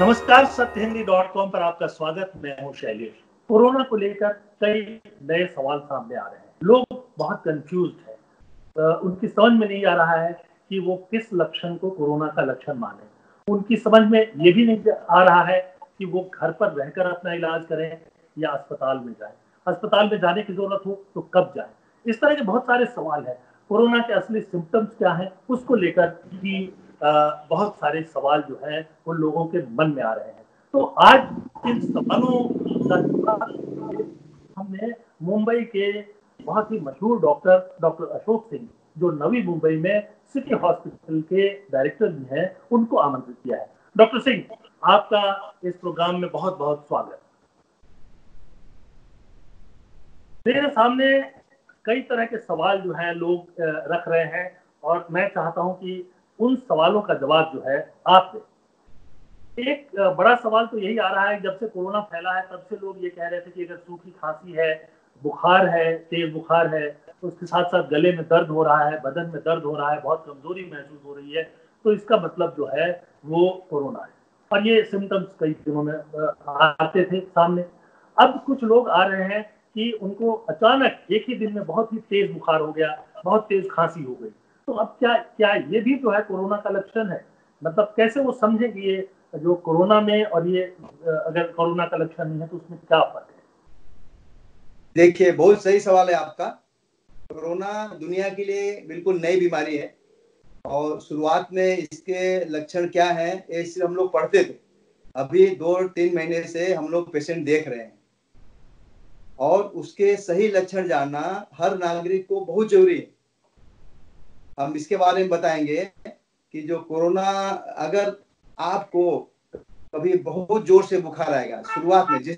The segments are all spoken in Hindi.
नमस्कार, सत्यहिंदी.com पर आपका स्वागत। मैं हूं शैलेश। कोरोना को लेकर कई नए सवाल सामने आ रहे हैं। लोग बहुत कंफ्यूज्ड हैं। उनकी समझ में नहीं आ रहा है कि वो किस लक्षण को कोरोना का लक्षण माने। उनकी समझ में ये भी नहीं आ रहा है कि वो घर पर रहकर अपना इलाज करें या अस्पताल में जाएं। अस्पताल में जाने की जरूरत हो तो कब जाएं। इस तरह के बहुत सारे सवाल हैं। कोरोना के असली सिम्टम्स क्या हैं, उसको लेकर भी बहुत सारे सवाल जो है वो लोगों के मन में आ रहे हैं। तो आज इन सवालों का जवाब हमने मुंबई के बहुत ही मशहूर डॉक्टर अशोक सिंह, जो नवी मुंबई में सिटी हॉस्पिटल के डायरेक्टर भी हैं, उनको आमंत्रित किया है। डॉक्टर सिंह, आपका इस प्रोग्राम में बहुत बहुत स्वागत। मेरे सामने कई तरह के सवाल जो है लोग रख रहे हैं और मैं चाहता हूं कि उन सवालों का जवाब जो है आप दें। एक बड़ा सवाल तो यही आ रहा है, जब से कोरोना फैला है तब से लोग ये कह रहे थे कि अगर सूखी खांसी है, बुखार है, तेज बुखार है, उसके साथ साथ गले में दर्द हो रहा है, बदन में दर्द हो रहा है, बहुत कमजोरी महसूस हो रही है, तो इसका मतलब जो है वो कोरोना है। और ये सिम्टम्स कई दिनों में आते थे सामने। अब कुछ लोग आ रहे हैं कि उनको अचानक एक ही दिन में बहुत ही तेज बुखार हो गया, बहुत तेज खांसी हो गई। तो अब क्या क्या ये भी जो है कोरोना का लक्षण है? मतलब कैसे वो समझे कि ये जो कोरोना में और ये अगर कोरोना का लक्षण नहीं है तो उसमें क्या फर्क है? देखिए, बहुत सही सवाल है आपका। कोरोना दुनिया के लिए बिल्कुल नई बीमारी है और शुरुआत में इसके लक्षण क्या है ये सिर्फ हम लोग पढ़ते थे। अभी 2-3 महीने से हम लोग पेशेंट देख रहे हैं और उसके सही लक्षण जानना हर नागरिक को बहुत जरूरी है। हम इसके बारे में बताएंगे कि जो कोरोना, अगर आपको कभी बहुत जोर से बुखार आएगा, शुरुआत में जिस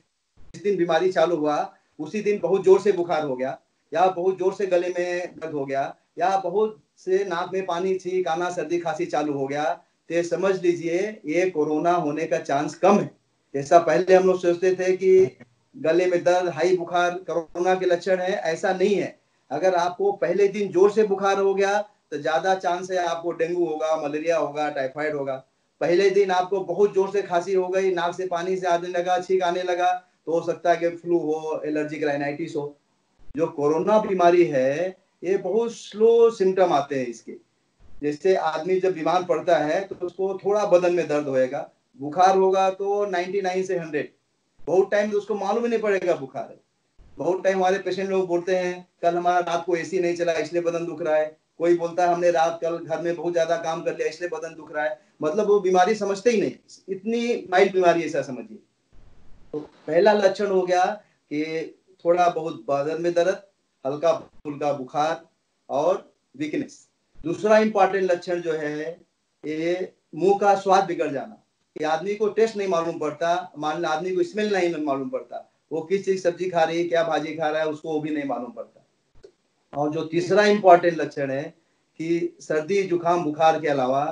दिन बीमारी चालू हुआ उसी दिन बहुत जोर से बुखार हो गया, या बहुत जोर से गले में दर्द हो गया, या बहुत से नाक में पानी, छींक आना, सर्दी खांसी चालू हो गया, तो समझ लीजिए ये कोरोना होने का चांस कम है। जैसा पहले हम लोग सोचते थे कि गले में दर्द, हाई बुखार कोरोना के लक्षण है, ऐसा नहीं है। अगर आपको पहले दिन जोर से बुखार हो गया तो ज्यादा चांस है आपको डेंगू होगा, मलेरिया होगा, टाइफाइड होगा। पहले दिन आपको बहुत जोर से खांसी हो गई, नाक से पानी से आने लगा, छींक आने लगा, तो हो सकता है कि फ्लू हो, एलर्जिक राइनाइटिस हो। जो कोरोना बीमारी है ये बहुत स्लो सिम्टम आते हैं इसके। जैसे आदमी जब बीमार पड़ता है तो उसको थोड़ा बदन में दर्द होएगा, बुखार होगा तो 99 से 100, बहुत टाइम तो उसको मालूम ही नहीं पड़ेगा बुखार है। बहुत टाइम हमारे पेशेंट लोग बोलते हैं कल हमारा रात को एसी नहीं चला इसलिए बदन दुख रहा है, कोई बोलता है हमने रात कल घर में बहुत ज्यादा काम कर लिया इसलिए बदन दुख रहा है। मतलब वो बीमारी समझते ही नहीं, इतनी माइल्ड बीमारी ऐसा समझिए। तो पहला लक्षण हो गया कि थोड़ा बहुत बदन में दर्द, हल्का फुल्का बुखार और वीकनेस। दूसरा इंपॉर्टेंट लक्षण जो है ये मुंह का स्वाद बिगड़ जाना, कि आदमी को टेस्ट नहीं मालूम पड़ता, मान आदमी को स्मेल नहीं मालूम पड़ता, वो किस चीज सब्जी खा रही है, क्या भाजी खा रहा है, उसको वो भी नहीं मालूम पड़ता। और जो तीसरा इंपॉर्टेंट लक्षण है कि सर्दी जुकाम बुखार के अलावा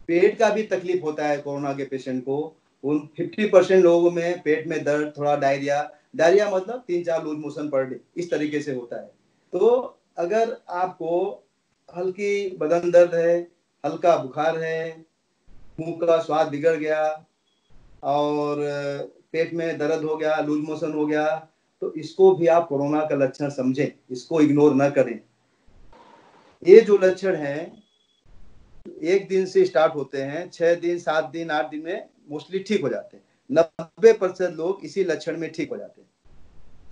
पेट का भी तकलीफ होता है कोरोना के पेशेंट को। उन 50% लोगों में पेट में दर्द, थोड़ा डायरिया मतलब 3-4 लूज मोशन पर डे, इस तरीके से होता है। तो अगर आपको हल्की बदन दर्द है, हल्का बुखार है, मुंह का स्वाद बिगड़ गया और पेट में दर्द हो गया, लूज मोशन हो गया, तो इसको भी आप कोरोना का लक्षण समझें, इसको इग्नोर न करें। ये जो लक्षण है एक दिन से स्टार्ट होते हैं, 6 दिन, 7 दिन, 8 दिन में मोस्टली ठीक हो जाते हैं। 90% लोग इसी लक्षण में ठीक हो जाते हैं।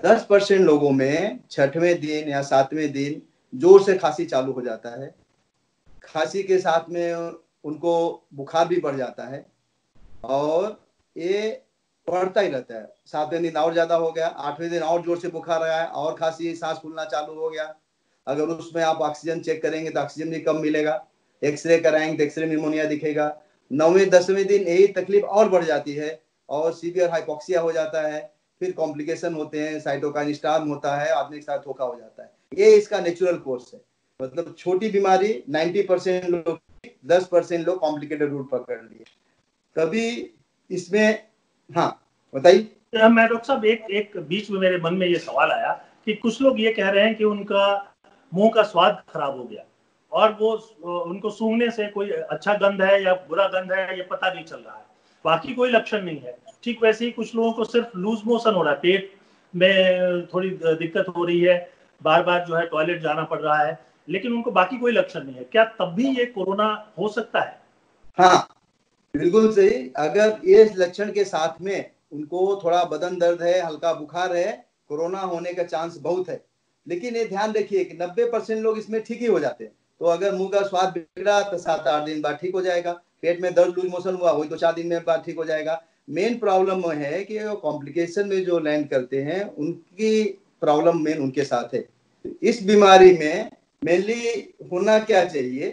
10% लोगों में 6वें दिन या 7वें दिन जोर से खांसी चालू हो जाता है। खांसी के साथ में उनको बुखार भी बढ़ जाता है और ये बढ़ता ही रहता है। 7वें दिन और ज्यादा हो गया, 8वें दिन और जोर से बुखार आया और खांसी, सांस फूलना चालू हो गया। अगर उसमें आप ऑक्सीजन चेक करेंगे तो ऑक्सीजन भी कम मिलेगा, एक्सरे कराएंगे तो एक्सरे निमोनिया दिखेगा। 9वें 10वें दिन यही तकलीफ और बढ़ जाती है और सीवियर हाइपोक्सिया हो जाता है, फिर कॉम्प्लिकेशन होते हैं, साइटोकाइन स्टॉर्म होता है, आदमी के साथ धोखा हो जाता है। ये इसका नेचुरल कोर्स है। मतलब छोटी बीमारी 90% लोग, 10% लोग कॉम्प्लिकेटेड रूट पकड़ लिए। कभी इसमें, हाँ बताइए। मैं डॉक्टर साहब एक बीच में मेरे मन में ये सवाल आया कि कुछ लोग ये कह रहे हैं कि उनका मुंह का स्वाद खराब हो गया और वो उनको सूंघने से कोई अच्छा गंध है या बुरा गंध है ये पता नहीं चल रहा है। बाकी कोई लक्षण नहीं है। ठीक वैसे ही कुछ लोगों को सिर्फ लूज मोशन हो रहा है, पेट में थोड़ी दिक्कत हो रही है, बार बार जो है टॉयलेट जाना पड़ रहा है, लेकिन उनको बाकी कोई लक्षण नहीं है। क्या तब भी ये कोरोना हो सकता है? हाँ, बिल्कुल सही। अगर ये लक्षण के साथ में उनको थोड़ा बदन दर्द है, हल्का बुखार है, कोरोना होने का चांस बहुत है। लेकिन ये ध्यान रखिए कि 90% लोग इसमें ठीक ही हो जाते हैं। तो अगर मुंह का स्वाद बिगड़ा तो 7-8 दिन बाद ठीक हो जाएगा। पेट में दर्द, लूज मोशन हुआ, वही तो 4 दिन में बाद ठीक हो जाएगा। मेन प्रॉब्लम है कि कॉम्प्लिकेशन में जो लैंड करते हैं उनकी प्रॉब्लम मेन उनके साथ है। इस बीमारी में मेनली होना क्या चाहिए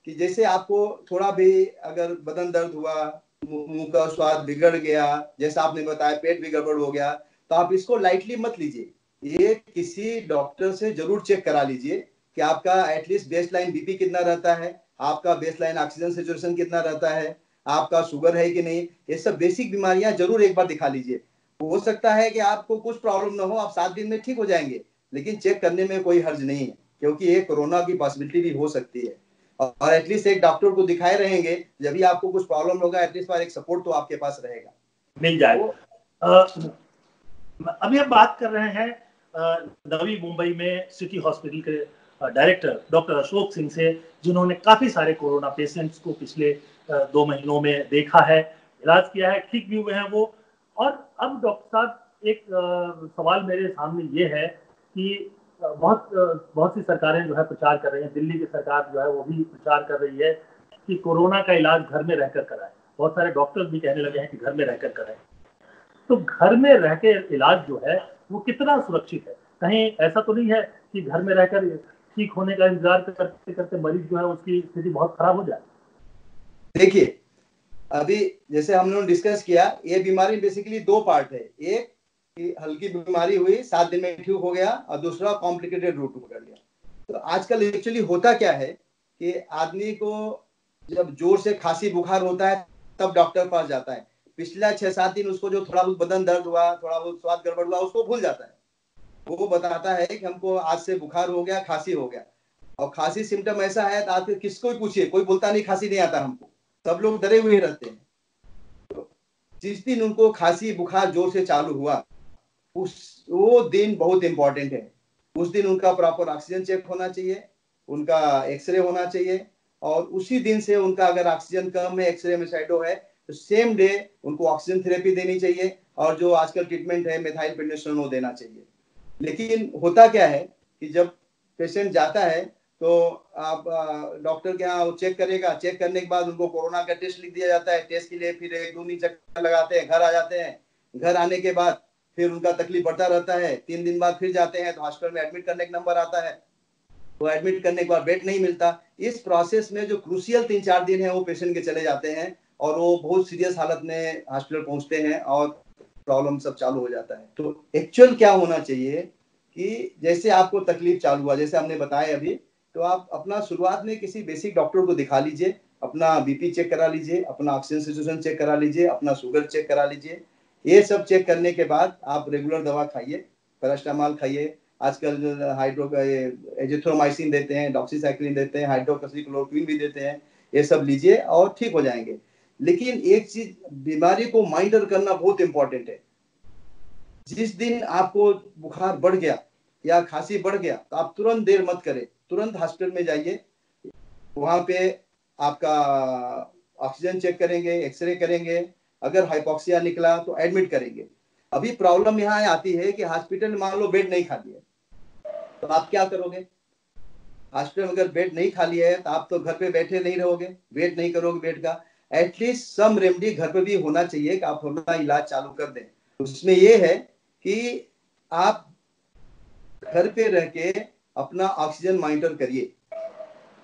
कि जैसे आपको थोड़ा भी अगर बदन दर्द हुआ, मुंह का स्वाद बिगड़ गया, जैसा आपने बताया पेट भी गड़बड़ हो गया, तो आप इसको लाइटली मत लीजिए। ये किसी डॉक्टर से जरूर चेक करा लीजिए कि आपका एटलीस्ट बेसलाइन बीपी कितना रहता है, आपका बेसलाइन ऑक्सीजन सेचुरेशन कितना रहता है, आपका शुगर है कि नहीं। ये सब बेसिक बीमारियां जरूर एक बार दिखा लीजिए। हो सकता है कि आपको कुछ प्रॉब्लम ना हो, आप 7 दिन में ठीक हो जाएंगे, लेकिन चेक करने में कोई हर्ज नहीं है, क्योंकि ये कोरोना की पॉसिबिलिटी भी हो सकती है। और एटलीस्ट एक डॉक्टर को दिखाए रहेंगे, जब भी आपको कुछ प्रॉब्लम होगा एटलीस्ट बार एक सपोर्ट तो आपके पास रहेगा, मिल जाएगा। अभी हम बात कर रहे हैं नवी मुंबई में सिटी हॉस्पिटल के डायरेक्टर डॉक्टर अशोक सिंह से, जिन्होंने काफी सारे कोरोना पेशेंट्स को पिछले 2 महीनों में देखा है, इलाज किया है, ठीक भी हुए हैं वो। और अब डॉक्टर साहब, एक सवाल मेरे सामने ये है कि बहुत सी सरकारें जो है प्रचार कर रही हैं, दिल्ली की सरकार जो है वो भी प्रचार कर रही है कि कोरोना का इलाज घर में रहकर कराएं। बहुत सारे डॉक्टर्स भी कहने लगे हैं कि घर में रहकर कराएं। तो घर में रह के इलाज जो है वो कितना सुरक्षित है? कहीं ऐसा तो नहीं है कि घर में रहकर ठीक होने का इंतजार करते करते मरीज जो है उसकी स्थिति बहुत खराब हो जाए? देखिए, अभी जैसे हम लोग डिस्कस किया, ये बीमारी बेसिकली 2 पार्ट है। एक कि हल्की बीमारी हुई, 7 दिन में ठीक हो गया, और दूसरा कॉम्प्लिकेटेड रूट पकड़ लिया। तो आजकल एक्चुअली होता क्या है कि आदमी को जब जोर से खांसी बुखार होता है तब डॉक्टर पास जाता है। पिछला 6-7 दिन उसको जो थोड़ा बहुत बदन दर्द हुआ, थोड़ा बहुत स्वाद गड़बड़ हुआ, उसको भूल जाता है। वो बताता है कि हमको आज से बुखार हो गया, खांसी हो गया। और खांसी सिम्टम ऐसा है तो आप किसको भी पूछिए, कोई बोलता नहीं खांसी नहीं आता हमको, सब लोग डरे हुए रहते हैं। तो जिस दिन उनको खांसी बुखार जोर से चालू हुआ, वो दिन बहुत इंपॉर्टेंट है। उस दिन उनका प्रॉपर ऑक्सीजन चेक होना चाहिए, उनका एक्सरे होना चाहिए, और उसी दिन से उनका अगर ऑक्सीजन कम है, एक्सरे में शैडो है, तो सेम डे उनको ऑक्सीजन थेरेपी देनी चाहिए, और जो आजकल ट्रीटमेंट है मिथाइल प्रेडनिसोलोन वो देना चाहिए। लेकिन होता क्या है कि जब पेशेंट जाता है तो आप डॉक्टर के यहाँ चेक करेगा, चेक करने के बाद उनको कोरोना का टेस्ट लिख दिया जाता है। टेस्ट के लिए फिर 1-2 चक्कर लगाते हैं, घर आ जाते हैं। घर आने के बाद फिर उनका तकलीफ बढ़ता रहता है। 3 दिन बाद फिर जाते हैं तो हॉस्पिटल में एडमिट करने का नंबर आता है, तो एडमिट करने के बाद बेड नहीं मिलता। इस प्रोसेस में जो क्रूशियल 3-4 दिन है वो पेशेंट के चले जाते हैं, और वो बहुत सीरियस हालत में हॉस्पिटल पहुंचते हैं और प्रॉब्लम सब चालू हो जाता है। तो एक्चुअल क्या होना चाहिए कि जैसे आपको तकलीफ चालू हुआ, जैसे हमने बताया अभी, तो आप अपना शुरुआत में किसी बेसिक डॉक्टर को दिखा लीजिए, अपना बीपी चेक करा लीजिए, अपना ऑक्सीजन सिचुएशन चेक करा लीजिए, अपना शुगर चेक करा लीजिए। ये सब चेक करने के बाद आप रेगुलर दवा खाइए, पैरास्टामॉल खाइए। आजकल हाइड्रो एजिथ्रोमाइसिन देते हैं, डॉक्सीसाइक्लिन देते हैं, हाइड्रोक्सीक्लोरोक्विन भी देते हैं। ये सब लीजिए और ठीक हो जाएंगे। लेकिन एक चीज, बीमारी को मॉनिटर करना बहुत इंपॉर्टेंट है। जिस दिन आपको बुखार बढ़ गया या खांसी बढ़ गया तो आप तुरंत देर मत करें, तुरंत हॉस्पिटल में जाइए। वहां पे आपका ऑक्सीजन चेक करेंगे, एक्सरे करेंगे, अगर हाइपोक्सिया निकला तो एडमिट करेंगे। अभी प्रॉब्लम यहाँ आती है कि हॉस्पिटल मान लो बेड नहीं खाली है, तो आप क्या करोगे? हॉस्पिटल में अगर बेड नहीं खाली है तो आप तो घर पे बैठे नहीं रहोगे, वेट नहीं करोगे बेड का। एटलीस्ट सम रेमेडी घर पे भी होना चाहिए कि आप अपना इलाज चालू कर दें। उसमें ये है कि आप घर पे रह के अपना ऑक्सीजन मॉनिटर करिए।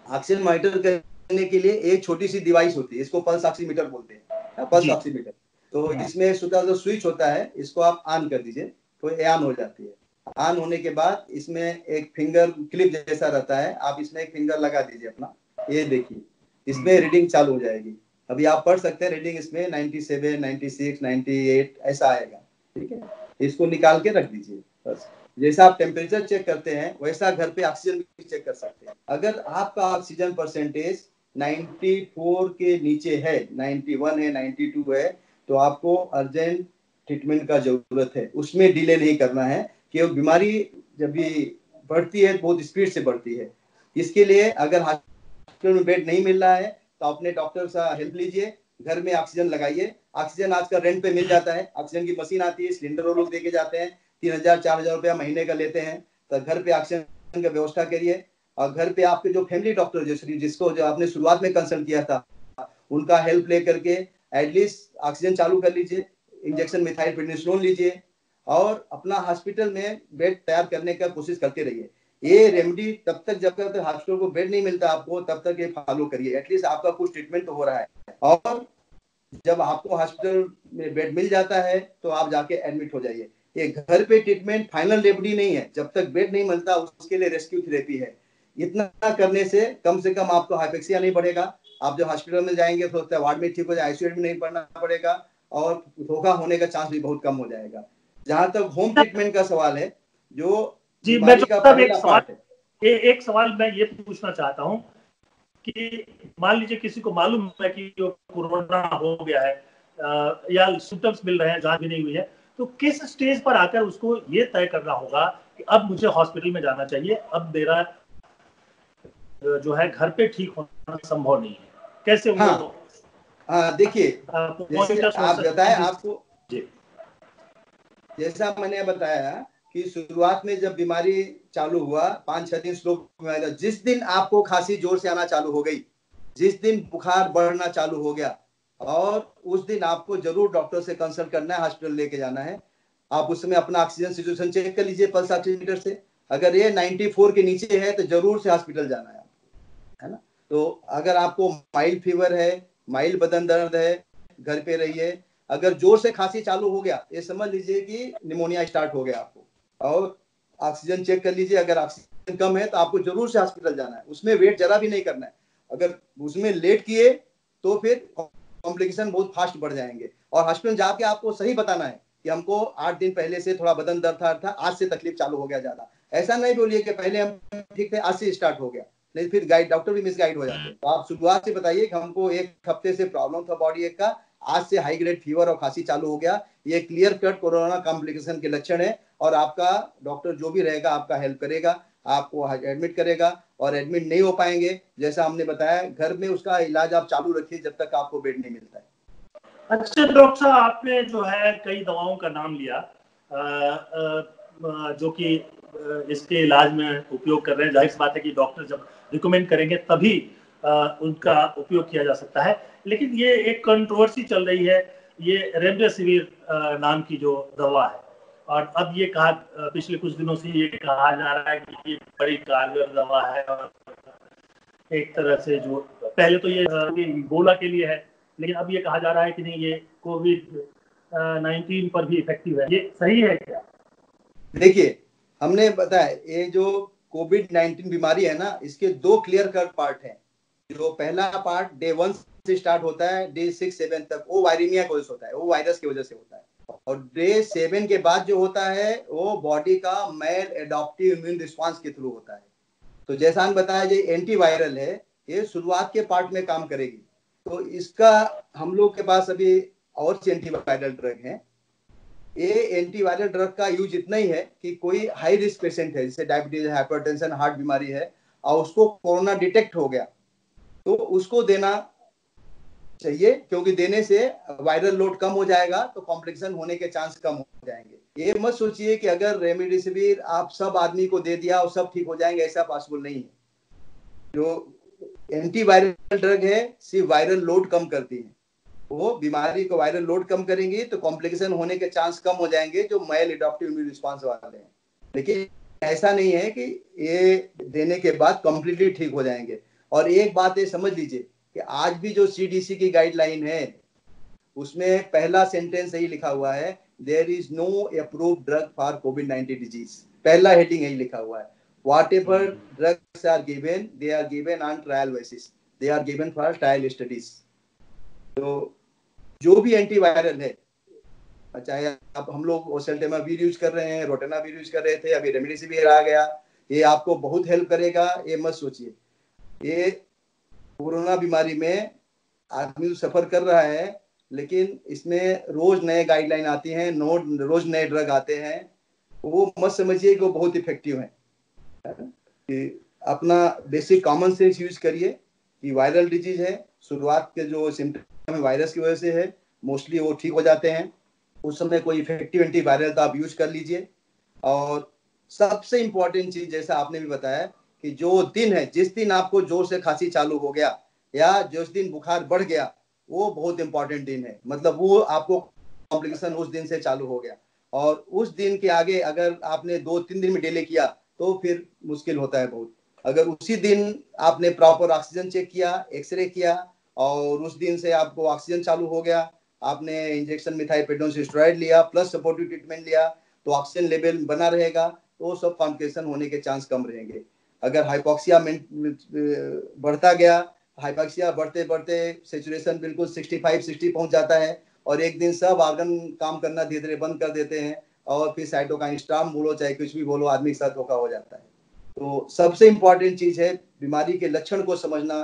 ऑक्सीजन मॉनिटर करने के लिए एक छोटी सी डिवाइस होती है, इसको पल्स ऑक्सीमीटर बोलते हैं, पल्स ऑक्सीमीटर। तो इसमें छोटा सा स्विच होता है, इसको आप ऑन कर दीजिए तो ये ऑन हो जाती है। ऑन होने के बाद इसमें एक फिंगर क्लिप जैसा रहता है, आप इसमें एक फिंगर लगा दीजिए अपना, ये देखिए इसमें रीडिंग चालू हो जाएगी। अभी आप पढ़ सकते हैं रीडिंग इसमें 97, 96, 98 ऐसा आएगा। ठीक है, इसको निकाल के रख दीजिए। बस जैसा आप टेम्परेचर चेक करते हैं वैसा घर पे ऑक्सीजन भी चेक कर सकते हैं। अगर आपका ऑक्सीजन परसेंटेज 94 के नीचे है, 91 है, 92 है, तो आपको अर्जेंट ट्रीटमेंट का जरूरत है, उसमें डिले नहीं करना है। कि बीमारी जब भी बढ़ती है बहुत स्पीड से बढ़ती है। इसके लिए अगर हॉस्पिटल में बेड नहीं मिल रहा है तो अपने डॉक्टर से हेल्प लीजिए, घर में ऑक्सीजन लगाइए। ऑक्सीजन आजकल रेंट पे मिल जाता है, ऑक्सीजन की मशीन आती है, सिलेंडर वो लोग देके जाते हैं, 3,000-4,000 रुपया महीने का लेते हैं। तो घर पे ऑक्सीजन की व्यवस्था करिए। और घर पे आपके जो फैमिली डॉक्टर जिसको जो आपने शुरुआत में कंसल्ट किया था, उनका हेल्प लेकर के एटलीस्ट ऑक्सीजन चालू कर लीजिए, इंजेक्शन मिथाइल प्रेडनिसोलोन लीजिए और अपना हॉस्पिटल में बेड तैयार करने का कोशिश करते रहिए। ये रेमेडी तब तक जब तक हॉस्पिटल को बेड नहीं मिलता आपको तब तक ये फॉलो करिए, एटलीस्ट आपका कुछ ट्रीटमेंट तो हो रहा है। और जब आपको हॉस्पिटल में बेड मिल जाता है तो आप जाके एडमिट हो जाइए। ये घर पे ट्रीटमेंट फाइनल रेमेडी नहीं है, जब तक बेड नहीं मिलता उसके लिए रेस्क्यू थेरेपी है। इतना करने से कम आपको हाइपेक्सिया नहीं बढ़ेगा। आप जब हॉस्पिटल में जाएंगे तो वार्ड में ठीक हो जाए, आईसीयू में नहीं पड़ना पड़ेगा और धोखा होने का चांस भी बहुत कम हो जाएगा। जहां तक होम ट्रीटमेंट का सवाल है, जो जी मैं बीमारी का एक पहला सवाल पार्ट है। एक सवाल मैं ये पूछना चाहता हूँ कि मान लीजिए किसी को मालूम है कि कोरोना हो गया है या सिम्टम्स मिल रहे हैं, जांच भी नहीं हुई है, तो किस स्टेज पर आकर उसको ये तय करना होगा कि अब मुझे हॉस्पिटल में जाना चाहिए, अब मेरा जो है घर पे ठीक होना संभव नहीं है, कैसे वो हाँ हाँ, देखिए जैसे पॉइंटर्स हो आप बताए, सकते आपको जी जैसा मैंने बताया कि शुरुआत में जब बीमारी चालू हुआ 5-6 दिन स्लो बीमारी था, जिस दिन आपको खांसी जोर से आना चालू हो गई, जिस दिन बुखार बढ़ना चालू हो गया, और उस दिन आपको जरूर डॉक्टर से कंसल्ट करना है, हॉस्पिटल लेके जाना है। आप उस समय अपना ऑक्सीजन सिचुएशन चेक कर लीजिए पल्स ऑक्सीमीटर से। अगर ये 94 के नीचे है तो जरूर से हॉस्पिटल जाना है ना। तो अगर आपको माइल्ड फीवर है, माइल्ड बदन दर्द है, घर पे रहिए। अगर जोर से खांसी चालू हो गया ये समझ लीजिए कि निमोनिया स्टार्ट हो गया आपको। और ऑक्सीजन चेक कर लीजिए, अगर ऑक्सीजन कम है तो आपको जरूर से हॉस्पिटल जाना है, उसमें वेट जरा भी नहीं करना है। अगर उसमें लेट किए तो फिर कॉम्प्लिकेशन बहुत फास्ट बढ़ जाएंगे। और हॉस्पिटल जाके आपको सही बताना है कि हमको 8 दिन पहले से थोड़ा बदन दर्द था, आज से तकलीफ चालू हो गया ज्यादा। ऐसा नहीं बोलिए कि पहले हम ठीक थे, आज से स्टार्ट हो गया, नहीं फिर गाइड डॉक्टर भी मिसगाइड हो जाते हैं। तो आप शुरुआत से बताइए कि हमको 1 हफ्ते से प्रॉब्लम था बॉडी एक का, आज से हाई ग्रेड फीवर और खांसी चालू हो गया, ये क्लियर कट कोरोना कॉम्प्लिकेशन के लक्षण है। और आपका डॉक्टर जो भी रहेगा आपका हेल्प करेगा, आपको एडमिट करेगा। और एडमिट नहीं हो पाएंगे जैसा हमने बताया, घर में उसका इलाज आप चालू रखिए जब तक आपको बेड नहीं मिलता है। अच्छा डॉक्टर साहब, आपने जो है कई दवाओं का नाम लिया जो कि इसके इलाज में उपयोग कर रहे हैं। जाहिर सी बात है कि डॉक्टर जब रिकमेंड करेंगे तभी उनका उपयोग किया जा सकता है। लेकिन ये एक कंट्रोवर्सी चल रही है, ये रेमडेसिविर नाम की जो दवा है, और अब ये कहा पिछले कुछ दिनों से ये कहा जा रहा है कि ये बड़ी कारगर दवा है, और एक तरह से जो पहले तो ये इबोला के लिए है, लेकिन अब ये कहा जा रहा है कि नहीं, ये कोविड-19 पर भी इफेक्टिव है। ये सही है क्या? देखिए हमने बताया ये जो कोविड-19 बीमारी है ना, इसके 2 क्लियर कट पार्ट हैं। जो पहला पार्ट डे 1 से स्टार्ट होता है, डे 6-7 तक वो वायरिमिया की वजह से होता है, वो वायरस की वजह से होता है। और डे 7 के बाद जो होता है वो बॉडी का मेल एडॉप्टिव इम्यून रिस्पांस के थ्रू होता है। तो जैसा हम बताया ये एंटीवायरल है, ये शुरुआत के पार्ट में काम करेगी। तो इसका हम लोग के पास अभी और से एंटीवायरल ड्रग है। ये एंटीवायरल ड्रग का यूज इतना ही है कि कोई हाई रिस्क पेशेंट है, जैसे डायबिटीज, हाइपरटेंशन, हार्ट बीमारी है, और उसको कोरोना डिटेक्ट हो गया तो उसको देना चाहिए, क्योंकि देने से वायरल लोड कम हो जाएगा तो कॉम्प्लिकेशन होने के चांस कम हो जाएंगे। ये मत सोचिए कि अगर रेमडेसिविर आप सब आदमी को दे दिया और सब ठीक हो जाएंगे, ऐसा पॉसिबल नहीं है। जो एंटीवायरल ड्रग है सिर्फ वायरल लोड कम करती है, वो बीमारी को वायरल लोड कम करेंगी तो कॉम्प्लिकेशन होने के चांस कम हो जाएंगे, जो मेल एडॉप्टिव इम्यून रिस्पांस वाले हैं। लेकिन ऐसा नहीं है कि ये देने के बाद कंप्लीटली ठीक हो जाएंगे। और एक बात ये समझ लीजिए कि आज भी जो सीडीसी की गाइडलाइन है उसमें पहला सेंटेंस यही लिखा हुआ है, there is no approved drug for कोविड-19 डिजीज। पहला हेडिंग यही लिखा हुआ है, whatever drugs are given they are given on trial basis, they are given for trial studies। तो जो भी एंटीवायरल है, चाहे आप हम लोग ओसेल्टेमावीर यूज कर रहे हैं, रोटेनावीर यूज कर रहे थे, अभी रेमडेसिविर आ गया, ये आपको बहुत हेल्प करेगा, ये मत सोचिए। ये कोरोना बीमारी में आदमी सफर कर रहा है लेकिन इसमें रोज नए गाइडलाइन आती हैं, रोज नए ड्रग आते हैं। वो मत समझिए कि वो बहुत इफेक्टिव है कि अपना बेसिक कॉमन सेंस यूज करिए कि वायरल डिजीज है, शुरुआत के जो सिम्टम है वायरस की वजह से है, मोस्टली वो ठीक हो जाते हैं। उस समय कोई इफेक्टिव एंटीवायरल तो आप यूज कर लीजिए। और सबसे इंपॉर्टेंट चीज जैसा आपने भी बताया कि जो दिन है, जिस दिन आपको जोर से खांसी चालू हो गया या जिस दिन बुखार बढ़ गया, वो बहुत इंपॉर्टेंट दिन है। मतलब वो आपको कॉम्प्लिकेशन उस दिन से चालू हो गया, और उस दिन के आगे अगर आपने 2-3 दिन में डिले किया तो फिर मुश्किल होता है बहुत। अगर उसी दिन आपने प्रॉपर ऑक्सीजन चेक किया, एक्सरे किया, और उस दिन से आपको ऑक्सीजन चालू हो गया, आपने इंजेक्शन मिथाइलपेंटोन स्टेरॉइड लिया प्लस सपोर्टिव ट्रीटमेंट लिया, तो ऑक्सीजन लेवल बना रहेगा, तो सब कॉम्प्लिकेशन होने के चांस कम रहेंगे। अगर हाइपोक्सिया बढ़ता गया, हाइपोक्सिया बढ़ते बढ़ते सेचुरेशन बिल्कुल 65-60 पहुंच जाता है, और एक दिन सब ऑर्गन काम करना धीरे धीरे बंद कर देते हैं, और फिर साइटोकाइन स्टॉर्म बोलो चाहे कुछ भी बोलो, आदमी के साथ धोखा हो जाता है। तो सबसे इंपॉर्टेंट चीज है बीमारी के लक्षण को समझना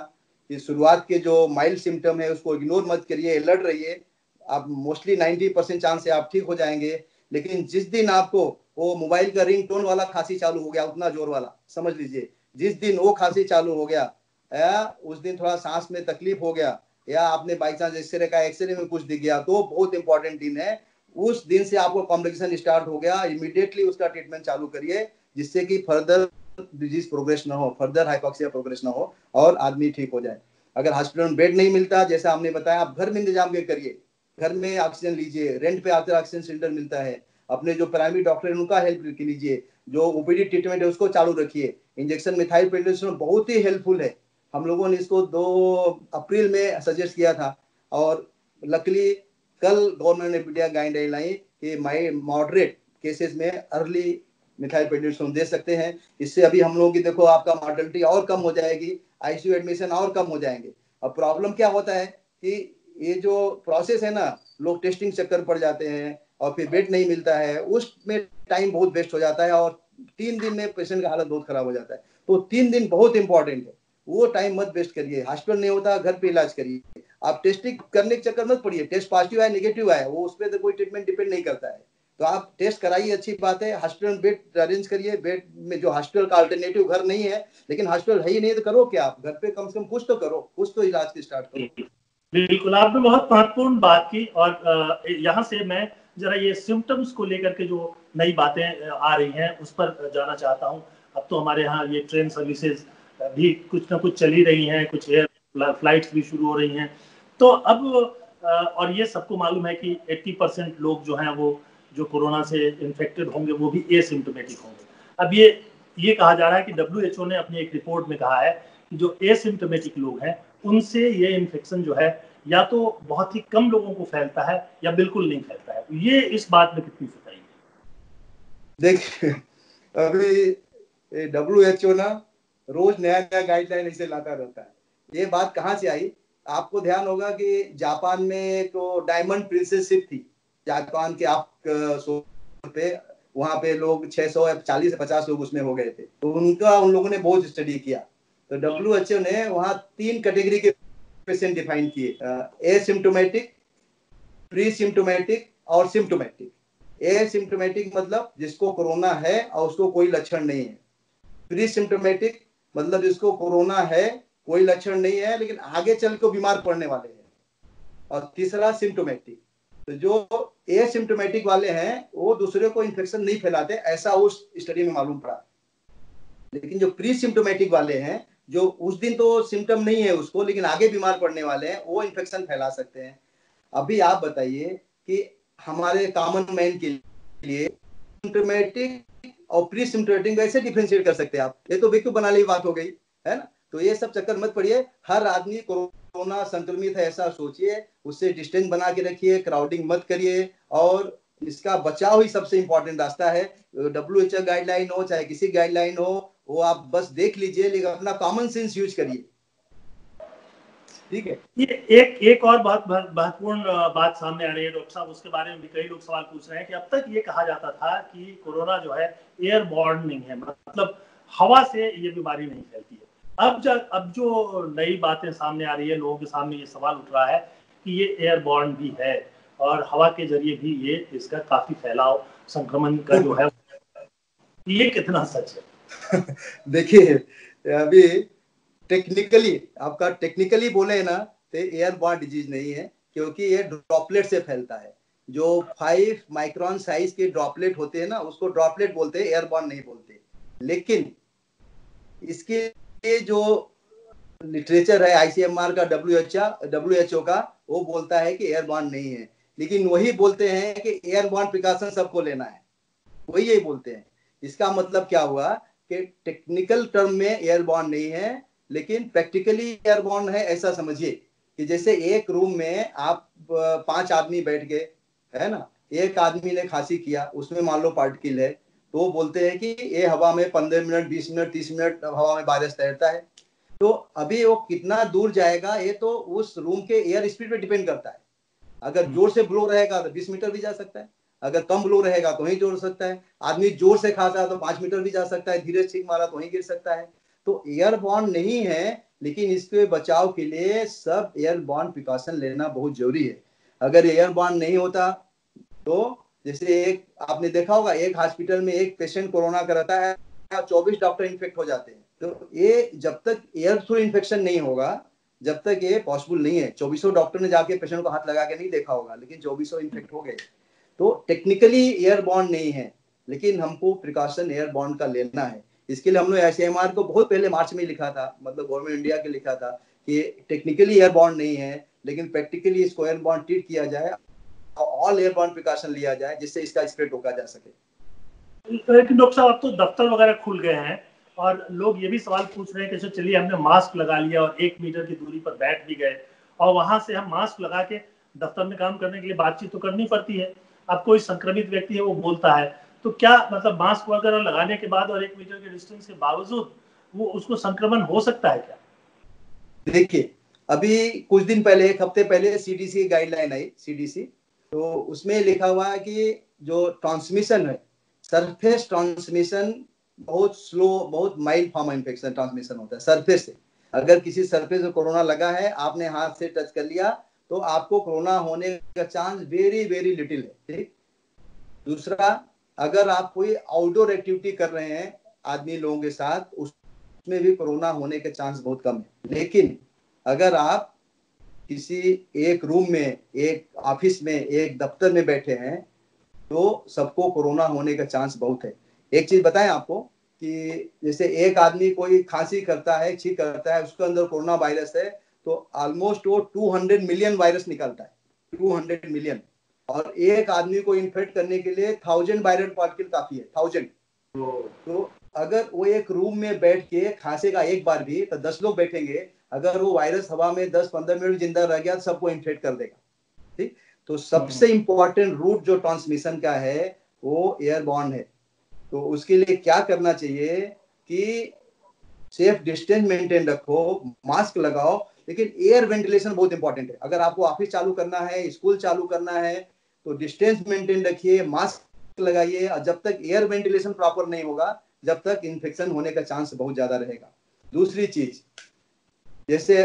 कि शुरुआत के जो माइल्ड सिम्टम है उसको इग्नोर मत करिए, अलर्ट रहिए। आप मोस्टली 90% चांस है आप ठीक हो जाएंगे। लेकिन जिस दिन आपको वो मोबाइल का रिंग टोन वाला खांसी चालू हो गया, उतना जोर वाला, समझ लीजिए जिस दिन वो खांसी चालू हो गया, या उस दिन थोड़ा सांस में तकलीफ हो गया, या आपने बाई चांस एक्सरे में कुछ दिख गया, तो बहुत इंपॉर्टेंट दिन है। उस दिन से आपको कॉम्प्लिकेशन स्टार्ट हो गया, इमीडिएटली उसका ट्रीटमेंट चालू करिए, जिससे कि फर्दर डिजीज प्रोग्रेस ना हो, फर्दर हाइपोक्सिया प्रोग्रेस ना हो, और आदमी ठीक हो जाए। अगर हॉस्पिटल में बेड नहीं मिलता, जैसा हमने बताया, आप घर में इंतजाम करिए, घर में ऑक्सीजन लीजिए, रेंट पे आकर ऑक्सीजन सिलेंडर मिलता है, अपने जो प्राइमरी डॉक्टर है उनका हेल्प लीजिए, जो ओपीडी ट्रीटमेंट है उसको चालू रखिए। इंजेक्शन मिथाइलपेंटोन बहुत ही हेल्पफुल है, हम लोगों ने इसको 2 अप्रैल में सजेस्ट किया था, और लकली कल गवर्नमेंट ने पीडिया गाइडलाइन लाई कि मॉडरेट केसेस में अर्ली मिथाइलपेंटोन दे सकते हैं। इससे अभी हम लोगों की देखो आपका मॉर्टेलिटी और कम हो जाएगी, आईसीयू एडमिशन और कम हो जाएंगे। अब प्रॉब्लम क्या होता है कि ये जो प्रोसेस है ना, लोग टेस्टिंग चक्कर पड़ जाते हैं और फिर बेड नहीं मिलता है, उसमें टाइम बहुत वेस्ट हो जाता है, और 3 दिन में पेशेंट का हालत बहुत खराब हो जाता है। तो 3 दिन बहुत इंपॉर्टेंट है, वो टाइम मत वेस्ट करिए। हॉस्पिटल नहीं होता, घर पे इलाज करिए। आप टेस्टिंग करने के चक्कर मत पड़िए, टेस्ट पॉजिटिव है नेगेटिव है वो उस पर तो कोई ट्रीटमेंट डिपेंड नहीं करता है। तो आप टेस्ट कराइए, अच्छी बात है। हॉस्पिटल में बेड अरेंज करिए, बेड में जो हॉस्पिटल का अल्टरनेटिव घर नहीं है, लेकिन हॉस्पिटल है ही नहीं तो करो क्या, आप घर पे कम से कम कुछ तो करो, कुछ तो इलाज की स्टार्ट करो। बिल्कुल, आपने बहुत महत्वपूर्ण बात की, और यहाँ से मैं जरा ये सिम्टम्स को लेकर के जो नई बातें आ रही हैं उस पर जाना चाहता हूँ। अब तो हमारे यहाँ ये ट्रेन सर्विसेज भी कुछ ना कुछ चल ही रही हैं, कुछ एयर फ्लाइट्स भी शुरू हो रही हैं। तो अब और ये सबको मालूम है कि 80% लोग जो हैं वो जो कोरोना से इन्फेक्टेड होंगे वो भी एसिम्टोमेटिक होंगे। अब ये कहा जा रहा है कि WHO ने अपनी एक रिपोर्ट में कहा है कि जो एसिम्टोमेटिक लोग हैं उनसे ये इन्फेक्शन जो है या तो बहुत ही कम लोगों को फैलता है या बिल्कुल नहीं फैलता है। तो ये इस बात में कितनी सच्चाई है? देखिए, अभी WHO ना रोज नया नया गाइडलाइन ऐसे लाता रहता है। ये बात कहाँ से आई? आपको ध्यान होगा कि जापान में एक डायमंड प्रिंसेस शिप थी, जापान के आप पे, वहां पे लोग 640 से 50 लोग उसमें हो गए थे। तो उन लोगों ने बहुत स्टडी किया। तो WHO ने वहां 3 कैटेगरी के पेशेंट डिफाइन किए, एसिम्टोमेटिक, प्री सिम्टोमेटिक और सिम्टोमेटिक। एसिम्टोमेटिक मतलब जिसको कोरोना है और उसको कोई लक्षण नहीं है। प्री सिम्टोमेटिक मतलब जिसको कोरोना है, कोई लक्षण नहीं है, लेकिन आगे चल के बीमार पड़ने वाले हैं। और तीसरा सिम्टोमेटिक, तो जो एसिम्टोमेटिक वाले हैं वो दूसरे को इन्फेक्शन नहीं फैलाते, ऐसा उस स्टडी में मालूम पड़ा। लेकिन जो प्री सिम्टोमेटिक वाले हैं, जो उस दिन तो सिम्टम नहीं है उसको, लेकिन आगे बीमार पड़ने वाले हैं, वो इन्फेक्शन फैला सकते हैं। अभी आप बताइए कि हमारे कॉमन मैन के लिए सिम्टोमेटिक और प्री सिम्टोमेटिक कैसे डिफरेंशिएट कर सकते हैं आप? ये तो बेवकूफ बनाने की बात हो गई है ना। तो ये सब चक्कर मत पड़िए, हर आदमी कोरोना संक्रमित है ऐसा सोचिए, उससे डिस्टेंस बना के रखिए, क्राउडिंग मत करिए, और इसका बचाव ही सबसे इंपॉर्टेंट रास्ता है। WHO गाइडलाइन हो चाहे किसी गाइडलाइन हो, वो आप बस देख लीजिए, लेकिन अपना कॉमन सेंस यूज करिए, ठीक है। ये एक और बहुत महत्वपूर्ण बात सामने आ रही है डॉक्टर साहब, उसके बारे में भी कई लोग सवाल पूछ रहे हैं कि अब तक ये कहा जाता था कि कोरोना जो है एयरबॉर्न नहीं है, मतलब हवा से ये बीमारी नहीं फैलती है। अब जो नई बातें सामने आ रही है, लोगों के सामने ये सवाल उठ रहा है कि ये एयरबॉर्न भी है और हवा के जरिए भी ये इसका काफी फैलाव संक्रमण का जो है, ये कितना सच है? देखिए, अभी टेक्निकली आपका टेक्निकली बोले ना तो एयरबॉर्न डिजीज नहीं है, क्योंकि ये ड्रॉपलेट से फैलता है। जो 5 माइक्रोन साइज के ड्रॉपलेट होते हैं ना, उसको ड्रॉपलेट बोलते हैं, एयरबॉर्न नहीं बोलते। लेकिन इसके जो लिटरेचर है आईसीएमआर का, डब्ल्यूएचओ का, वो बोलता है कि एयरबॉर्न नहीं है। लेकिन वही बोलते हैं कि एयरबॉर्न प्रिकॉशन सबको लेना है, वही यही बोलते हैं। इसका मतलब क्या हुआ कि टेक्निकल टर्म में एयरबॉर्न नहीं है, लेकिन प्रैक्टिकली एयरबॉर्न है। ऐसा समझिए कि जैसे एक रूम में आप 5 आदमी बैठ गए, है ना, एक आदमी ने खांसी किया, उसमें मान लो पार्टिकल है, तो वो बोलते हैं कि ये हवा में 15 मिनट, 20 मिनट, 30 मिनट हवा में वायरस तैरता है। तो अभी वो कितना दूर जाएगा ये तो उस रूम के एयर स्पीड पे डिपेंड करता है। अगर जोर से ब्लो रहेगा तो 20 मीटर भी जा सकता है, अगर कम ब्लो रहेगा तो वहीं जोर सकता है। आदमी जोर से खाता है तो 5 मीटर भी जा सकता है, धीरे छींक मारा तो वहीं गिर सकता है। तो एयरबॉर्न नहीं है, लेकिन इसके बचाव के लिए सब एयरबॉर्न प्रिकॉशन लेना बहुत जरूरी है। अगर एयरबॉर्न नहीं होता तो जैसे एक आपने देखा होगा, एक हॉस्पिटल में एक पेशेंट कोरोना का रहता है, 24 डॉक्टर इन्फेक्ट हो जाते हैं। तो ये जब तक एयर थ्रू इन्फेक्शन नहीं होगा, जब तक ये पॉसिबल नहीं है। 24 डॉक्टर ने जाके पेशेंट को हाथ लगा के नहीं देखा होगा, लेकिन 24 इन्फेक्ट हो गए। तो टेक्निकली एयरबॉर्न नहीं है, लेकिन हमको प्रिकॉशन एयरबॉर्न का लेना है। इसके लिए हमने आईसीएमआर को बहुत पहले मार्च में लिखा था, मतलब गवर्नमेंट इंडिया के लिखा था कि टेक्निकली एयरबॉर्न नहीं है, लेकिन प्रैक्टिकली इसको एयरबॉर्न ट्रीट किया जाए, ऑल एयरबॉर्न प्रिकॉशन लिया जाए, जिससे इसका स्प्रेड रोका जा सके। लेकिन डॉक्टर साहब, अब तो दफ्तर वगैरह खुल गए हैं और लोग ये भी सवाल पूछ रहे हैं कि चलिए हमने मास्क लगा लिया और 1 मीटर की दूरी पर बैठ भी गए, और वहां से हम मास्क लगा के दफ्तर में काम करने के लिए बातचीत तो करनी पड़ती है। अब कोई संक्रमित व्यक्ति है, वो बोलता है, तो क्या मतलब मास्क वगैरह लगाने के बाद और 1 मीटर के डिस्टेंस के बावजूद वो उसको संक्रमण हो सकता है क्या? देखिए, अभी कुछ दिन पहले, एक हफ्ते पहले सीडीसी गाइडलाइन आई, सीडीसी, तो उसमें लिखा हुआ है कि जो ट्रांसमिशन है, सरफेस ट्रांसमिशन बहुत स्लो, बहुत माइल्ड फॉर्म इन्फेक्शन ट्रांसमिशन होता है सरफेस से। अगर किसी सरफेस में कोरोना लगा है, आपने हाथ से टच कर लिया, तो आपको कोरोना होने का चांस वेरी वेरी लिटिल है। ठीक। दूसरा, अगर आप कोई आउटडोर एक्टिविटी कर रहे हैं आदमी लोगों के साथ, उसमें भी कोरोना होने के चांस बहुत कम है। लेकिन अगर आप किसी एक रूम में, एक ऑफिस में, एक दफ्तर में बैठे हैं, तो सबको कोरोना होने का चांस बहुत है। एक चीज बताएं आपको कि जैसे एक आदमी कोई खांसी करता है, छींक करता है, उसके अंदर कोरोना वायरस है, तो ऑलमोस्ट वो 200 मिलियन वायरस निकलता है, 200 मिलियन। और एक आदमी को इन्फेक्ट करने के लिए 1000 वायरल पार्टिकल काफी है, 1000। तो अगर वो एक रूम में बैठ के खांसेगा एक बार भी, तो 10 लोग बैठेंगे, अगर वो वायरस हवा में 10-15 मिनट जिंदा रह गया तो सबको इन्फेक्ट कर देगा। ठीक। तो सबसे इंपॉर्टेंट रूट जो ट्रांसमिशन का है वो एयरबॉर्न है। तो उसके लिए क्या करना चाहिए कि सेफ डिस्टेंस मेंटेन रखो, मास्क लगाओ, लेकिन एयर वेंटिलेशन बहुत इंपॉर्टेंट है। अगर आपको ऑफिस चालू करना है, स्कूल चालू करना है, तो डिस्टेंस मेंटेन रखिए, मास्क लगाइए। और जब तक एयर वेंटिलेशन प्रॉपर नहीं होगा, जब तक इन्फेक्शन होने का चांस बहुत ज्यादा रहेगा। दूसरी चीज, जैसे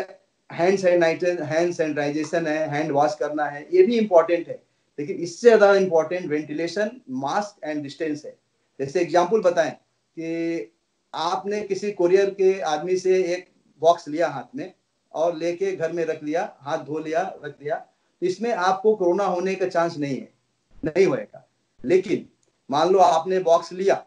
हैंड सैनिटाइजेशन है, हैंड वॉश करना है, ये भी इंपॉर्टेंट है। लेकिन इससे ज्यादा important ventilation, mask and distance है। जैसे एग्जांपल बताएं कि आपने किसी कोरियर के आदमी से एक बॉक्स लिया हाथ में और लेके घर में रख लिया, हाथ धो लिया, रख दिया, तो इसमें आपको कोरोना होने का चांस नहीं है, नहीं होएगा। लेकिन मान लो आपने बॉक्स लिया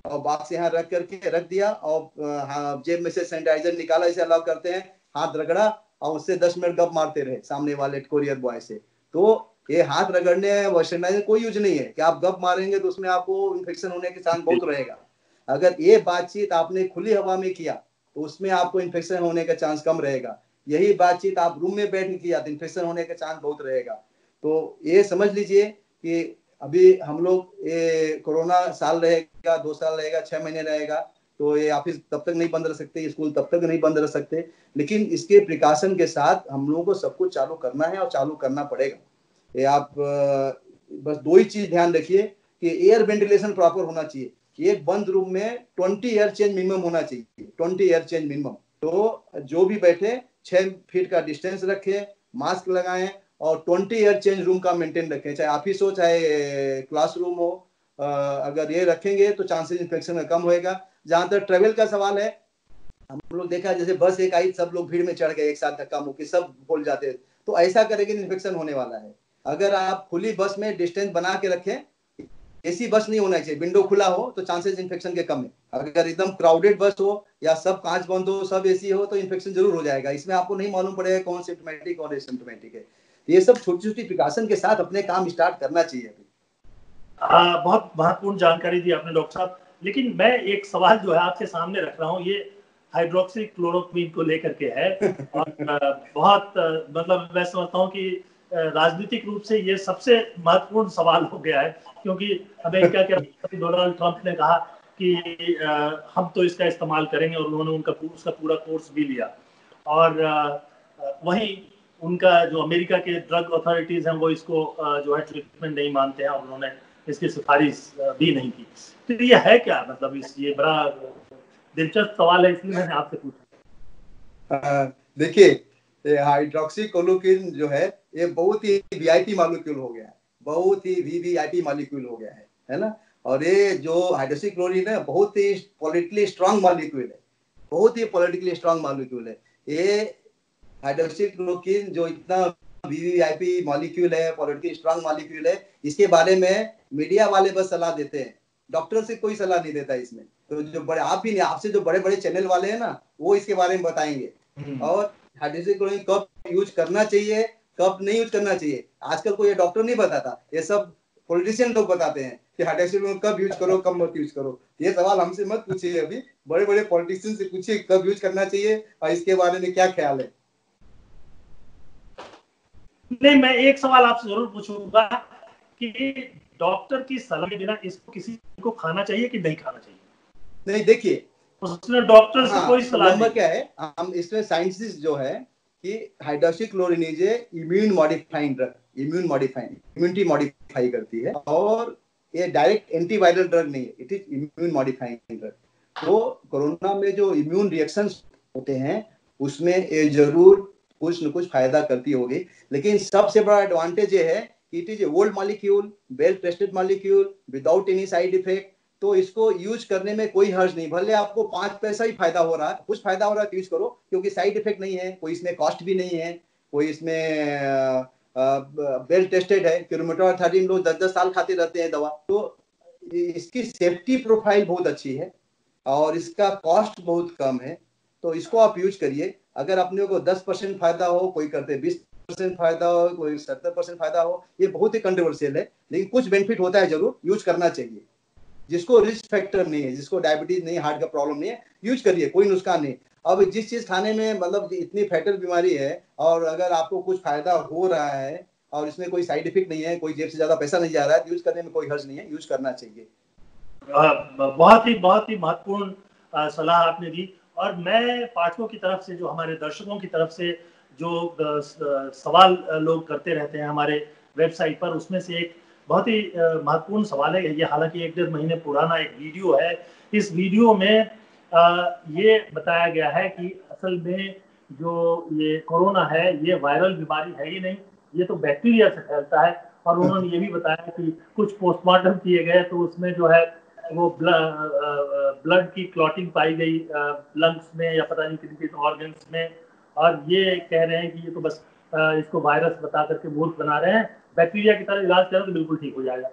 और बॉक्स यहाँ रख करके रख दिया और जेब में से सैनिटाइजर निकाला, इसे अलाउ करते हैं, हाथ रगड़ा और उससे 10 मिनट गप मारते रहे सामने वाले कोरियर बॉय से, तो ये हाथ रगड़ने व सैनिटाइजर कोई यूज नहीं है कि आप गप मारेंगे तो उसमें आपको इन्फेक्शन होने के चांस बहुत रहेगा। अगर ये बातचीत आपने खुली हवा में किया तो उसमें आपको इन्फेक्शन होने का चांस कम रहेगा। यही बातचीत आप रूम में बैठ के किया तो इन्फेक्शन होने का चांस बहुत रहेगा। तो ये समझ लीजिए कि अभी हम लोग, ये कोरोना साल रहेगा, 2 साल रहेगा, 6 महीने रहेगा, तो ये ऑफिस तब तक नहीं बंद रह सकते, स्कूल तब तक नहीं बंद रह सकते। लेकिन इसके प्रिकॉशन के साथ हम लोगों को सब कुछ चालू करना है और चालू करना पड़ेगा। ये आप बस 2 ही चीज ध्यान रखिए कि एयर वेंटिलेशन प्रॉपर होना चाहिए। एक बंद रूम में 20 एयर चेंज मिनिमम होना चाहिए, 20 एयर चेंज मिनिमम। तो जो भी बैठे 6 फीट का डिस्टेंस रखें, मास्क लगाएं और 20 ईयर चेंज रूम का मेंटेन रखें, चाहे ऑफिस हो चाहे क्लासरूम हो। अगर ये रखेंगे तो चांसेस इन्फेक्शन का कम होएगा। जहां तक ट्रेवल का सवाल है, हम लोग देखा जैसे बस एक आई, सब लोग भीड़ में चढ़ गए, एक साथ धक्का मुक्की सब बोल जाते हैं, तो ऐसा करेंगे इन्फेक्शन होने वाला है। अगर आप खुली बस में डिस्टेंस बना के रखें, एसी बस नहीं होना चाहिए, विंडो खुला हो तो चांसेस इन्फेक्शन के कम है। अगर एकदम क्राउडेड बस हो या सब कांच बंद हो, सब एसी हो, तो इन्फेक्शन जरूर हो जाएगा। इसमें आपको नहीं मालूम पड़ेगा कौन सिम्टोमेटिक और एसिम्टोमेटिक है। ये सब छोटी छोटी प्रिकॉशन के साथ अपने काम स्टार्ट करना चाहिए अभी। बहुत महत्वपूर्ण जानकारी दी आपने डॉक्टर साहब। लेकिन मैं एक सवाल जो है आपके सामने रख रहा हूँ, ये हाइड्रोक्सी क्लोरोक्वीन को लेकर के है। और बहुत मतलब मैं समझता हूँ कि राजनीतिक रूप से ये सबसे महत्वपूर्ण सवाल हो गया है, क्योंकि अमेरिका के राष्ट्रपति डोनाल्ड ट्रंप ने कहा कि हम तो इसका इस्तेमाल करेंगे, और उन्होंने उसका पूरा कोर्स भी लिया। और वहीं उनका जो अमेरिका के ड्रग अथॉरिटीज हैं वो इसको जो है ट्रीटमेंट नहीं मानते हैं, और उन्होंने इसकी सिफारिश भी नहीं की। तो ये है क्या, मतलब ये बड़ा दिलचस्प सवाल है, इसलिए मैंने आपसे पूछा। देखिए हाइड्रोक्सी क्लोरोक्विन जो है ये बहुत ही वीआईपी मॉलिक्यूल हो गया है, बहुत ही वीवीआईपी मॉलिक्यूल हो गया है ना। और ये जो हाइड्रोक्सी क्लोरीन है बहुत ही पॉलिटिकली स्ट्रांग मॉलिक्यूल है, बहुत ही पॉलिटिकली स्ट्रांग मॉलिक्यूल है। ये हाइड्रोक्सी क्लोरोक्विन जो इतना वीवीआईपी मॉलिक्यूल है, पॉलिटिकली स्ट्रांग मॉलिक्यूल है, इसके बारे में मीडिया वाले बस सलाह देते हैं, डॉक्टर से कोई सलाह नहीं देता इसमें। तो जो बड़े आप ही नहीं, आपसे जो बड़े बड़े चैनल वाले हैं ना, वो इसके बारे में बताएंगे। और हाइड्रोक्सी क्लोरोक्विन कब यूज करना चाहिए, कब नहीं यूज करना चाहिए, आजकल कोई डॉक्टर नहीं बताता, ये सब पॉलिटिशियन लोग बताते हैं कि हाइड्रोक्सी क्लोरोक्विन कब यूज करो, कब मत यूज करो। ये सवाल हमसे मत पूछिए, अभी बड़े बड़े पॉलिटिशियन से पूछिए कब यूज करना चाहिए और इसके बारे में क्या ख्याल है। नहीं, मैं एक सवाल आपसे जरूर पूछूंगा कि डॉक्टर की सलाह के बिना इसको किसी को खाना चाहिए कि नहीं खाना चाहिए? नहीं, देखिए उसने डॉक्टर से कोई सलाह नंबर नहीं। क्या है, हम इसमें साइंटिस्ट जो है कि hydroxy chlorine is immune modifying drug, immunity modify करती है, और ये डायरेक्ट एंटीवायरल ड्रग नहीं है, it is immune modifying drug. तो कोरोना में जो इम्यून रिएक्शंस होते हैं उसमें ये जरूर कुछ न कुछ फायदा करती होगी, लेकिन सबसे बड़ा एडवांटेज ये है कि it is a old molecule, well tested molecule without any side effect. तो इसको यूज करने में कोई हर्ज नहीं, भले आपको 5 पैसा ही फायदा हो रहा है, कुछ फायदा हो रहा है तो यूज करो, क्योंकि साइड इफेक्ट नहीं है, कोई इसमें कॉस्ट भी नहीं है, कोई इसमें वेल टेस्टेड है। क्यूरोमेटोर 13 लोग 10-10 साल खाते रहते हैं दवा, तो इसकी सेफ्टी प्रोफाइल बहुत अच्छी है और इसका कॉस्ट बहुत कम है। तो इसको आप यूज करिए। अगर अपने को 10% फायदा हो, कोई करते 20% फायदा हो, कोई 70% फायदा हो, ये बहुत ही कंट्रोवर्शियल है, लेकिन कुछ बेनिफिट होता है, जरूर यूज करना चाहिए। जिसको रिस्क फैक्टर नहीं है, जिसको डायबिटीज नहीं, हार्ट का प्रॉब्लम नहीं है, यूज करिए, कोई नुकसान नहीं। अब जिस चीज खाने में मतलब इतनी फैटल बीमारी है, और अगर आपको कुछ फायदा हो रहा है और इसमें कोई साइड इफेक्ट नहीं है, कोई जेब से ज्यादा पैसा नहीं जा रहा है, तो यूज करने में कोई हर्ज नहीं है, यूज करना चाहिए। बहुत ही महत्वपूर्ण सलाह आपने दी। और मैं पाठकों की तरफ से, जो हमारे दर्शकों की तरफ से जो सवाल लोग करते रहते हैं हमारे वेबसाइट पर, उसमें से एक बहुत ही महत्वपूर्ण सवाल है। ये हालांकि 1-1.5 महीने पुराना एक वीडियो है। इस वीडियो में ये बताया गया है कि असल में जो ये कोरोना है ये वायरल बीमारी है ही नहीं, ये तो बैक्टीरिया से फैलता है। और उन्होंने ये भी बताया कि कुछ पोस्टमार्टम किए गए तो उसमें जो है वो ब्लड की क्लॉटिंग पाई गई लंग्स में या पता नहीं किन किन ऑर्गन्स में। और ये कह रहे हैं कि ये तो बस इसको वायरस बता करके मूर्ख बना रहे हैं, बैक्टीरिया की तरह इलाज करो तो बिल्कुल ठीक हो जाएगा।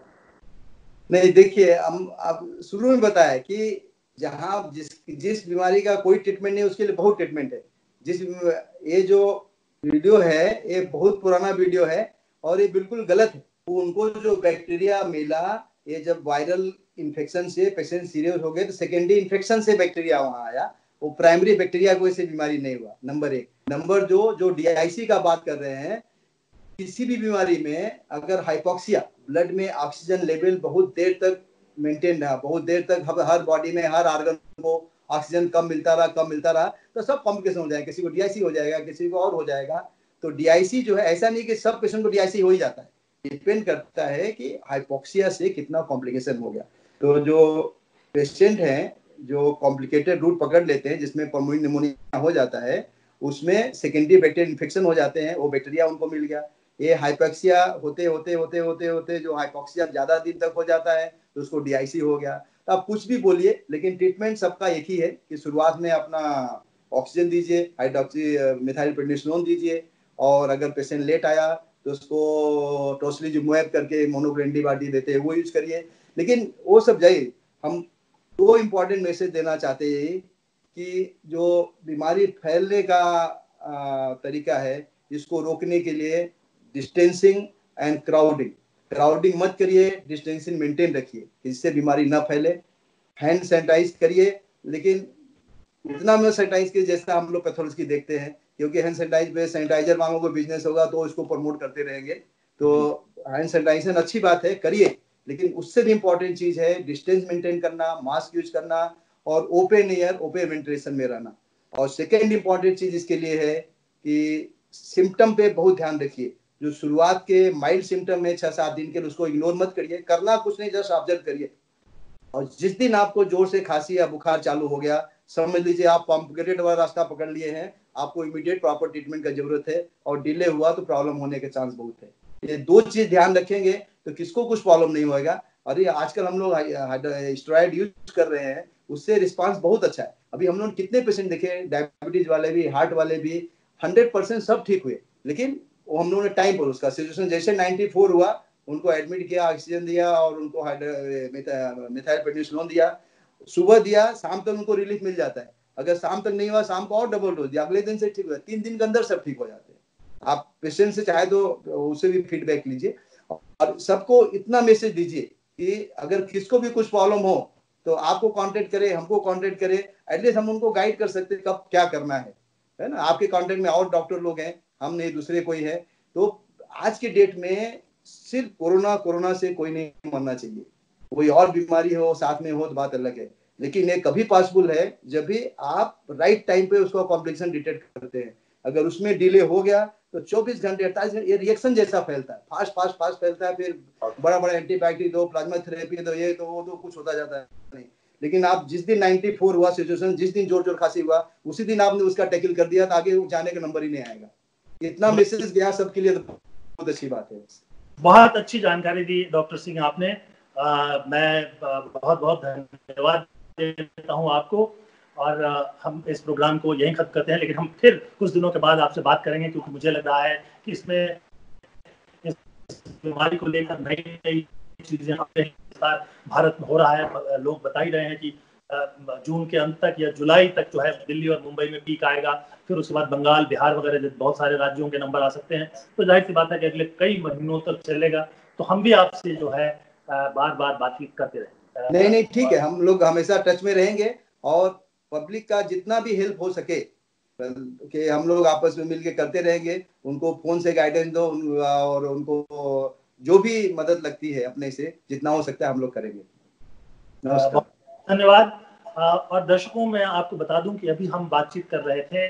नहीं, देखिए हम आप शुरू में बताया कि जहां जिस बीमारी का कोई ट्रीटमेंट नहीं, उसके लिए बहुत ट्रीटमेंट है। ये जो वीडियो है ये बहुत पुराना वीडियो है और ये बिल्कुल गलत है। उनको जो बैक्टीरिया मिला, ये जब वायरल इन्फेक्शन से पेशेंट सीरियस हो गए तो सेकेंडरी इन्फेक्शन से बैक्टीरिया वहां आया, वो प्राइमरी बैक्टीरिया को इससे बीमारी नहीं हुआ। नंबर 1। नंबर 2, जो डीआईसी का बात कर रहे हैं, किसी भी बीमारी में अगर हाइपोक्सिया, ब्लड में ऑक्सीजन लेवल बहुत देर तक मेंटेन रहा, बहुत देर तक हर बॉडी में हर ऑर्गन को ऑक्सीजन कम मिलता रहा, तो सब कॉम्प्लिकेशन हो जाएगा, किसी को डीआईसी हो जाएगा, किसी को और हो जाएगा। तो डीआईसी जो है, ऐसा नहीं कि सब पेशेंट को डीआईसी हो ही जाता है, डिपेंड करता है कि हाइपोक्सिया से कितना कॉम्प्लिकेशन हो गया। तो जो पेशेंट हैं जो कॉम्प्लिकेटेड रूट पकड़ लेते हैं, जिसमें पल्मोनरी निमोनिया हो जाता है, उसमें सेकेंडरी बैक्टीरियल इन्फेक्शन हो जाते हैं, वो बैक्टीरिया उनको मिल गया। ये हाइपोक्सिया होते होते होते होते होते जो हाइपोक्सिया ज्यादा दिन तक हो जाता है तो उसको डीआईसी हो गया। तो आप कुछ भी बोलिए, लेकिन ट्रीटमेंट सबका एक ही है कि शुरुआत में अपना ऑक्सीजन दीजिए, हाइड्रोक्सी मिथाइल प्रेडनिसोलोन दीजिए, और अगर पेशेंट लेट आया तो उसको टोसिलिजुमैब करके मोनोक्लोनल एंटीबॉडी देते हैं वो यूज करिए। लेकिन वो सब जाइए, हम दो इम्पोर्टेंट मैसेज देना चाहते हैं कि जो बीमारी फैलने का तरीका है इसको रोकने के लिए डिस्टेंसिंग एंड क्राउडिंग मत करिए, डिस्टेंसिंग मेंटेन रखिए, इससे बीमारी ना फैले। हैंड सैनिटाइज करिए, लेकिन इतना में सैनिटाइज कीजिए जैसा हम लोग पैथोलॉजी देखते हैं, क्योंकि हैंड सैनिटाइज पे सैनिटाइजर वालों को बिजनेस होगा तो इसको प्रमोट करते रहेंगे। तो हैंड सैनिटाइजेशन अच्छी बात है, करिए, लेकिन उससे भी इम्पोर्टेंट चीज है डिस्टेंस मेंटेन करना, मास्क यूज करना और ओपन एयर ओपन वेंटिलेशन में रहना। और सेकेंड इम्पोर्टेंट चीज इसके लिए है कि सिम्टम पे बहुत ध्यान रखिए। जो शुरुआत के माइल्ड सिम्टम है 6-7 दिन के, उसको इग्नोर मत करिए, करना कुछ नहीं, जस्ट ऑब्जर्व करिए। और जिस दिन आपको जोर से खांसी या बुखार चालू हो गया, समझ लीजिए आप कॉम्प्लिकेटेड वाला रास्ता पकड़ लिए हैं, आपको इमीडिएट प्रॉपर ट्रीटमेंट का जरूरत है, और डिले हुआ तो प्रॉब्लम होने के चांस बहुत है। ये दो चीज ध्यान रखेंगे तो किसको कुछ प्रॉब्लम नहीं होगा। और ये आजकल हम लोग स्टेरॉइड यूज कर रहे हैं, उससे रिस्पांस बहुत अच्छा है। अभी हम लोग कितने पेशेंट देखे, डायबिटीज वाले भी, हार्ट वाले भी, 100% सब ठीक हुए, लेकिन वो हम लोगों ने टाइम पर उसका सिचुएशन जैसे 94 हुआ उनको एडमिट किया, ऑक्सीजन दिया और उनको मिथाइल प्रेडनिसोलोन दिया, सुबह दिया, शाम तक उनको रिलीफ मिल जाता है। अगर शाम तक नहीं हुआ, शाम को और डबल डोज दिया, अगले दिन से ठीक हुआ, 3 दिन के अंदर सब ठीक हो जाते हैं। आप पेशेंट से चाहे तो उसे भी फीडबैक लीजिए, और सबको इतना मैसेज दीजिए कि अगर किसको भी कुछ प्रॉब्लम हो तो आपको कांटेक्ट करे, हमको कांटेक्ट करे, एटलीस्ट हम उनको गाइड कर सकते हैं कब क्या करना है ना। आपके कांटेक्ट में और डॉक्टर लोग हैं, हम नहीं दूसरे कोई है। तो आज के डेट में सिर्फ कोरोना से कोई नहीं मरना चाहिए, कोई और बीमारी हो साथ में हो तो बात अलग है, लेकिन ये कभी पॉसिबल है जब भी आप राइट टाइम पे उसको कॉम्प्लिकेशन डिटेक्ट करते हैं। अगर उसमें डिले हो गया तो 24 घंटे 48 घंटे ये रिएक्शन जैसा फैलता है, फास्ट फैलता है, फिर बड़ा एंटीबायोटिक दो, प्लाज्मा थेरेपी दो, ये तो वो तो कुछ होता जाता है नहीं। लेकिन आप जिस दिन 94 हुआ सिचुएशन, जिस दिन जोर खांसी हुआ, उसी दिन आपने उसका टैकल कर दिया तो आगे जाने का नंबर ही नहीं आएगा। इतना मैसेज गया सबके लिए, तो बहुत अच्छी बात है। बहुत अच्छी जानकारी दी डॉक्टर सिंह आपने। मैं बहुत बहुत धन्यवाद देता हूं आपको, और हम इस प्रोग्राम को यहीं खत्म करते हैं, लेकिन हम फिर कुछ दिनों के बाद आपसे बात करेंगे, क्योंकि मुझे लग रहा है कि इसमें इस बीमारी को लेकर नई नई चीजें भारत में हो रहा है। लोग बता ही रहे हैं कि जून के अंत तक या जुलाई तक जो है दिल्ली और मुंबई में पीक आएगा, फिर उसके बाद बंगाल, बिहार वगैरह बहुत सारे राज्यों के नंबर आ सकते हैं। तो जाहिर सी बात है कि अगले कई महीनों तक चलेगा। तो हम भी आपसे जो है बार बार बातचीत करते रहेंगे। नहीं ठीक है, हम लोग हमेशा टच में रहेंगे, और पब्लिक का जितना भी हेल्प हो सके कि हम लोग आपस में मिलके करते रहेंगे। उनको फोन से गाइडेंस दो, और उनको जो भी मदद लगती है अपने से जितना हो सकता है हम लोग करेंगे। नमस्कार, धन्यवाद। और दर्शकों, मैं आपको बता दूं कि अभी हम बातचीत कर रहे थे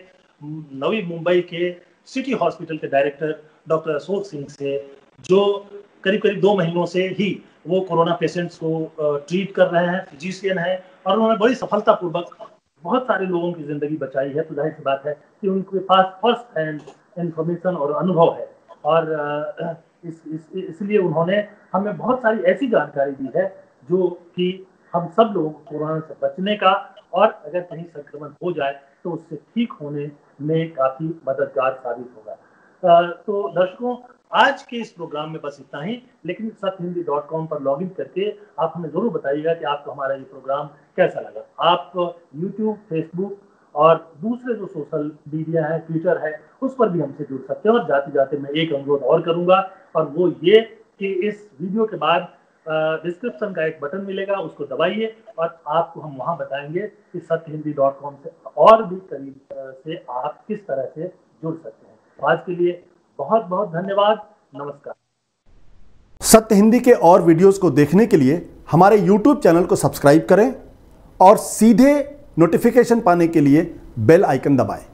नवी मुंबई के सिटी हॉस्पिटल के डायरेक्टर डॉक्टर अशोक सिंह से, जो करीब 2 महीनों से ही वो कोरोना पेशेंट्स को ट्रीट कर रहे हैं, फिजिशियन है, और उन्होंने बड़ी सफलतापूर्वक बहुत सारे लोगों की जिंदगी बचाई है। तो जाहिर सी बात है कि उनके पास फर्स्ट हैंड इंफॉर्मेशन और अनुभव है, और इसलिए उन्होंने हमें बहुत सारी ऐसी जानकारी दी है जो कि हम सब लोगों को कोरोना से बचने का, और अगर कहीं संक्रमण हो जाए तो उससे ठीक होने में काफी मददगार साबित होगा। तो दर्शकों, आज के इस प्रोग्राम में बस इतना ही, लेकिन सत्यहिंदी.com पर लॉगिन करके आप हमें जरूर बताइएगा कि आपको हमारा ये प्रोग्राम कैसा लगा। आप YouTube, Facebook और दूसरे जो सोशल मीडिया है, ट्विटर है, उस पर भी हमसे जुड़ सकते हैं। और जाते जाते मैं एक अनुरोध और करूंगा, और वो ये कि इस वीडियो के बाद डिस्क्रिप्शन का एक बटन मिलेगा, उसको दबाइए, और आपको हम वहां बताएंगे कि सत्यहिंदी.com से और भी करीब से आप किस तरह से जुड़ सकते हैं। तो आज के लिए बहुत बहुत धन्यवाद, नमस्कार। सत्य हिंदी के और वीडियोस को देखने के लिए हमारे YouTube चैनल को सब्सक्राइब करें, और सीधे नोटिफिकेशन पाने के लिए बेल आइकन दबाएं।